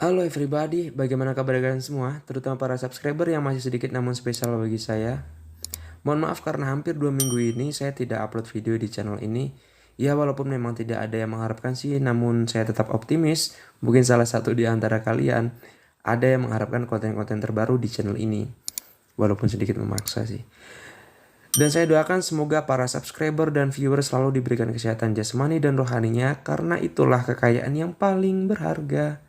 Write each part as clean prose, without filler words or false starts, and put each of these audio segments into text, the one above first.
Halo everybody, bagaimana kabar kalian semua? Terutama para subscriber yang masih sedikit namun spesial bagi saya. Mohon maaf karena hampir 2 minggu ini saya tidak upload video di channel ini. Ya walaupun memang tidak ada yang mengharapkan sih, namun saya tetap optimis. Mungkin salah satu di antara kalian ada yang mengharapkan konten-konten terbaru di channel ini. Walaupun sedikit memaksa sih. Dan saya doakan semoga para subscriber dan viewer selalu diberikan kesehatan jasmani dan rohaninya, karena itulah kekayaan yang paling berharga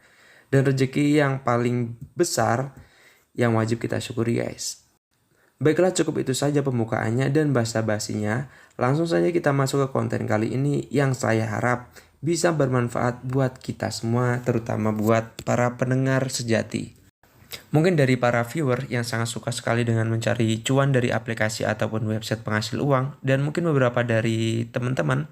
dan rezeki yang paling besar yang wajib kita syukuri, guys. Baiklah, cukup itu saja pembukaannya dan basa-basinya. Langsung saja kita masuk ke konten kali ini yang saya harap bisa bermanfaat buat kita semua, terutama buat para pendengar sejati. Mungkin dari para viewer yang sangat suka sekali dengan mencari cuan dari aplikasi ataupun website penghasil uang, dan mungkin beberapa dari teman-teman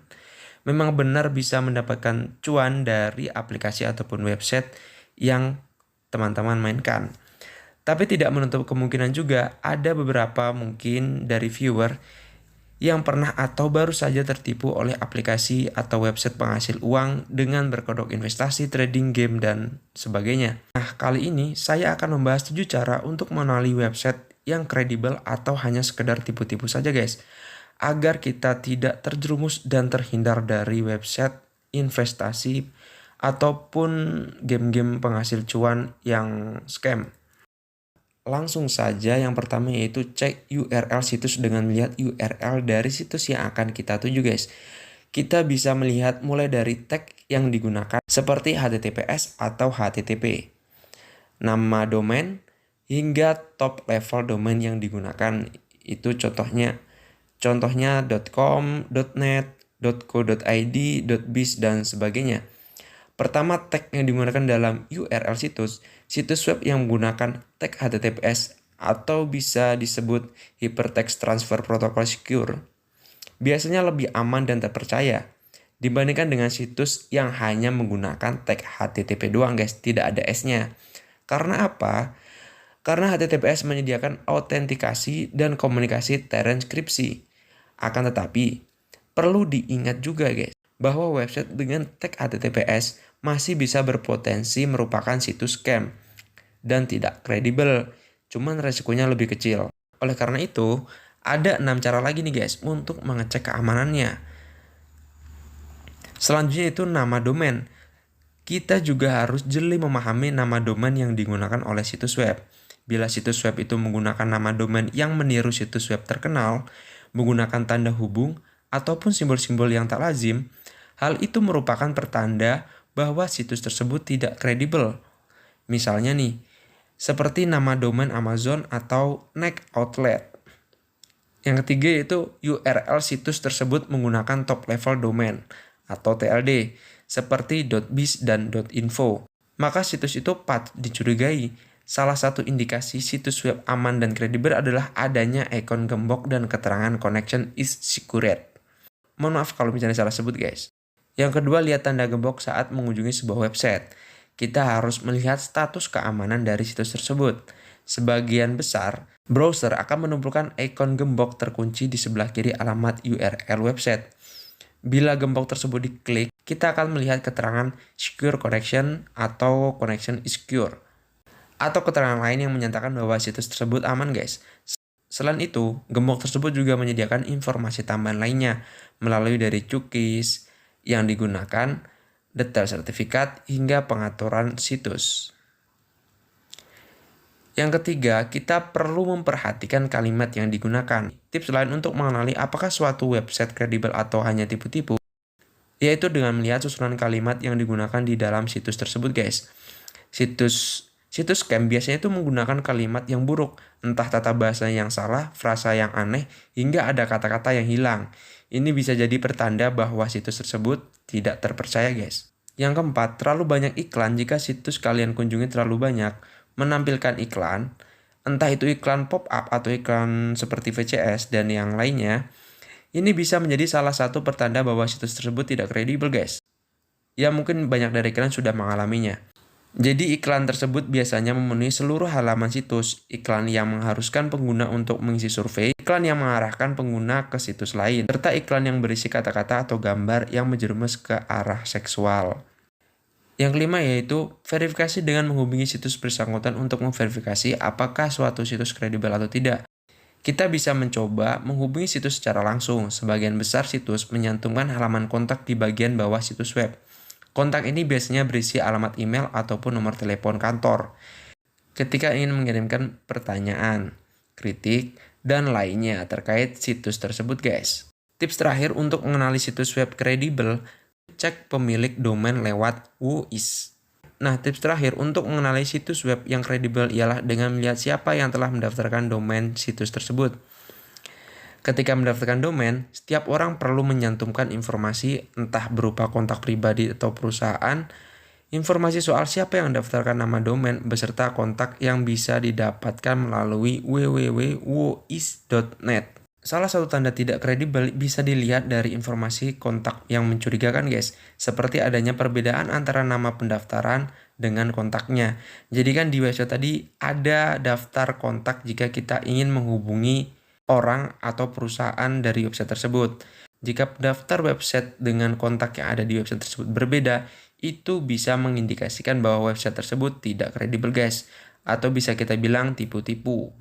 memang benar bisa mendapatkan cuan dari aplikasi ataupun website yang teman-teman mainkan. Tapi tidak menutup kemungkinan juga ada beberapa mungkin dari viewer yang pernah atau baru saja tertipu oleh aplikasi atau website penghasil uang dengan berkedok investasi, trading, game, dan sebagainya. Nah, kali ini saya akan membahas 7 cara untuk mengenali website yang kredibel atau hanya sekedar tipu-tipu saja, guys, agar kita tidak terjerumus dan terhindar dari website investasi ataupun game-game penghasil cuan yang scam. Langsung saja yang pertama yaitu cek URL situs dengan melihat URL dari situs yang akan kita tuju, guys. Kita bisa melihat mulai dari tag yang digunakan seperti HTTPS atau HTTP, nama domain, hingga top level domain yang digunakan. Itu contohnya .com, .net, .co.id, .biz, dan sebagainya. Pertama, tag yang digunakan dalam URL situs web yang menggunakan tag HTTPS atau bisa disebut Hypertext Transfer Protocol Secure biasanya lebih aman dan terpercaya dibandingkan dengan situs yang hanya menggunakan tag HTTP doang, guys, tidak ada S-nya. Karena apa? Karena HTTPS menyediakan autentikasi dan komunikasi terenkripsi. Akan tetapi, perlu diingat juga, guys, bahwa website dengan tag HTTPS masih bisa berpotensi merupakan situs scam dan tidak kredibel, cuman resikonya lebih kecil. Oleh karena itu, ada 6 cara lagi nih, guys, untuk mengecek keamanannya. Selanjutnya itu nama domain. Kita juga harus jeli memahami nama domain yang digunakan oleh situs web. Bila situs web itu menggunakan nama domain yang meniru situs web terkenal, menggunakan tanda hubung, ataupun simbol-simbol yang tak lazim, hal itu merupakan pertanda bahwa situs tersebut tidak kredibel. Misalnya nih, seperti nama domain Amazon atau Next Outlet. Yang ketiga yaitu URL situs tersebut menggunakan top level domain atau TLD seperti .biz dan .info. Maka situs itu patut dicurigai. Salah satu indikasi situs web aman dan kredibel adalah adanya ikon gembok dan keterangan connection is secured. Mohon maaf kalau misalnya salah sebut, guys. Yang kedua, lihat tanda gembok saat mengunjungi sebuah website. Kita harus melihat status keamanan dari situs tersebut. Sebagian besar browser akan menumpukan ikon gembok terkunci di sebelah kiri alamat URL website. Bila gembok tersebut diklik, kita akan melihat keterangan secure connection atau connection is secure, atau keterangan lain yang menyatakan bahwa situs tersebut aman, guys. Selain itu, gembok tersebut juga menyediakan informasi tambahan lainnya melalui dari cookies yang digunakan, detail sertifikat, hingga pengaturan situs. Yang ketiga, kita perlu memperhatikan kalimat yang digunakan. Tips lain untuk mengenali apakah suatu website kredibel atau hanya tipu-tipu, yaitu dengan melihat susunan kalimat yang digunakan di dalam situs tersebut, guys. Situs scam biasanya itu menggunakan kalimat yang buruk, entah tata bahasa yang salah, frasa yang aneh, hingga ada kata-kata yang hilang. Ini bisa jadi pertanda bahwa situs tersebut tidak terpercaya, guys. Yang keempat, terlalu banyak iklan. Jika situs kalian kunjungi terlalu banyak menampilkan iklan, entah itu iklan pop-up atau iklan seperti VCS dan yang lainnya, ini bisa menjadi salah satu pertanda bahwa situs tersebut tidak kredibel, guys. Ya, mungkin banyak dari kalian sudah mengalaminya. Jadi iklan tersebut biasanya memenuhi seluruh halaman situs, iklan yang mengharuskan pengguna untuk mengisi survei, iklan yang mengarahkan pengguna ke situs lain, serta iklan yang berisi kata-kata atau gambar yang menjerumus ke arah seksual. Yang kelima yaitu verifikasi dengan menghubungi situs bersangkutan untuk memverifikasi apakah suatu situs kredibel atau tidak. Kita bisa mencoba menghubungi situs secara langsung. Sebagian besar situs menyantumkan halaman kontak di bagian bawah situs web. Kontak ini biasanya berisi alamat email ataupun nomor telepon kantor. Ketika ingin mengirimkan pertanyaan, kritik, dan lainnya terkait situs tersebut guys. Tips terakhir untuk mengenali situs web kredibel, cek pemilik domain lewat WHOIS. Nah, tips terakhir untuk mengenali situs web yang kredibel ialah dengan melihat siapa yang telah mendaftarkan domain situs tersebut. Ketika mendaftarkan domain, setiap orang perlu menyantumkan informasi entah berupa kontak pribadi atau perusahaan, informasi soal siapa yang mendaftarkan nama domain beserta kontak yang bisa didapatkan melalui www.wois.net. Salah satu tanda tidak kredibel bisa dilihat dari informasi kontak yang mencurigakan guys, seperti adanya perbedaan antara nama pendaftaran dengan kontaknya. Jadi kan di website tadi ada daftar kontak jika kita ingin menghubungi orang atau perusahaan dari website tersebut. Jika daftar website dengan kontak yang ada di website tersebut berbeda, itu bisa mengindikasikan bahwa website tersebut tidak kredibel guys, atau bisa kita bilang tipu-tipu.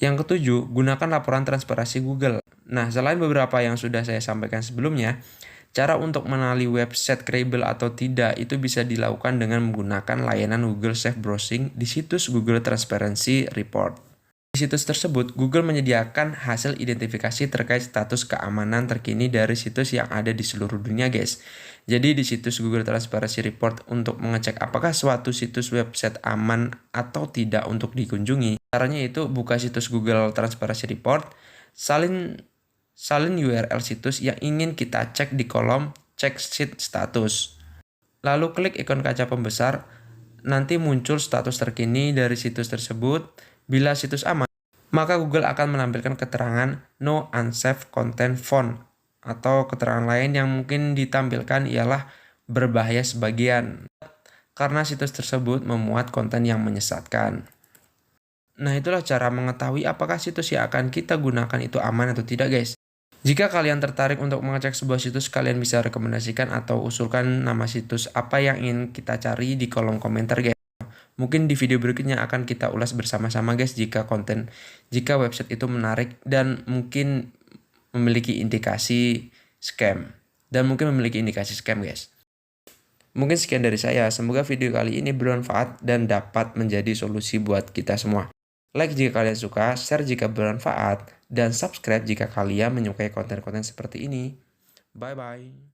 Yang ketujuh, gunakan laporan transparansi Google. Nah, selain beberapa yang sudah saya sampaikan sebelumnya, cara untuk mengenali website kredibel atau tidak itu bisa dilakukan dengan menggunakan layanan Google Safe Browsing di situs Google Transparency Report. Di situs tersebut, Google menyediakan hasil identifikasi terkait status keamanan terkini dari situs yang ada di seluruh dunia guys. Jadi di situs Google Transparency Report untuk mengecek apakah suatu situs website aman atau tidak untuk dikunjungi. Caranya itu buka situs Google Transparency Report, salin URL situs yang ingin kita cek di kolom cek sheet status. Lalu klik ikon kaca pembesar, nanti muncul status terkini dari situs tersebut. Bila situs aman, maka Google akan menampilkan keterangan no unsafe content found, atau keterangan lain yang mungkin ditampilkan ialah berbahaya sebagian, karena situs tersebut memuat konten yang menyesatkan. Nah, itulah cara mengetahui apakah situs yang akan kita gunakan itu aman atau tidak guys. Jika kalian tertarik untuk mengecek sebuah situs, kalian bisa rekomendasikan atau usulkan nama situs apa yang ingin kita cari di kolom komentar guys. Mungkin di video berikutnya akan kita ulas bersama-sama guys jika website itu menarik dan mungkin memiliki indikasi scam. Guys. Mungkin sekian dari saya, semoga video kali ini bermanfaat dan dapat menjadi solusi buat kita semua. Like jika kalian suka, share jika bermanfaat, dan subscribe jika kalian menyukai konten-konten seperti ini. Bye-bye.